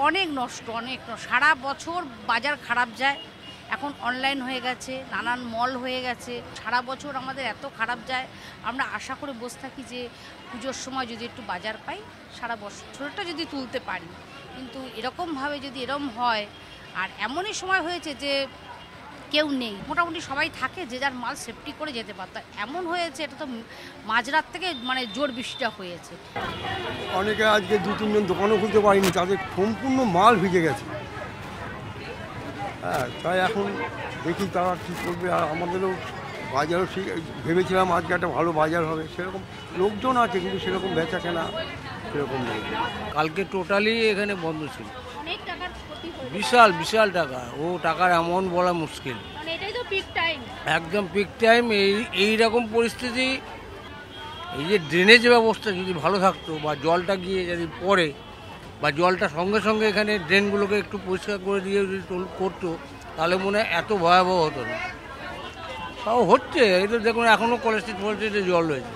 অনেক নষ্ট, সারা বছর বাজার খারাপ যায়। এখন অনলাইন হয়ে গেছে, নানান মল হয়ে গেছে, সারা বছর আমাদের এত খারাপ যায়। আমরা আশা করে বসে থাকি যে পুজোর সময় যদি একটু বাজার পাই, সারা বছরটা যদি তুলতে পারি। কিন্তু এরকমভাবে যদি এরম হয়, আর এমনই সময় হয়েছে যে কেউ নেই, মোটামুটি সবাই থাকে, যে যার মাল সেফটি করে যেতে পারত। এমন হয়েছে, এটা তো মাঝরাত থেকে জোর বৃষ্টিটা হয়েছে। অনেকে আজকে 2-3 জন দোকানও খুলতে পারেনি, তাদের সম্পূর্ণ মাল ভিজে গেছে। হ্যাঁ, তাই এখন দেখি তারা কী করবে। আর আমাদেরও বাজারও ঠিক ভেবেছিলাম আজকে একটা ভালো বাজার হবে, সেরকম লোকজন আছে কিন্তু সেরকম বেচা কেনা সেরকম নেই। কালকে টোটালি এখানে বন্ধ ছিল, বিশাল বিশাল টাকা। ও টাকার অ্যামাউন্ট বলা মুশকিল, একদম পিক টাইম। এইরকম পরিস্থিতি, এই যে ড্রেনেজ ব্যবস্থা যদি ভালো থাকতো, বা জলটা গিয়ে যদি পড়ে, বা জলটা সঙ্গে সঙ্গে এখানে ড্রেনগুলোকে একটু পরিষ্কার করে দিয়ে যদি করতো, তাহলে মনে হয় এত ভয়াবহ হতো না। তাও হচ্ছে, এই তো দেখুন এখনও কলেজ স্ট্রিটে জল রয়েছে।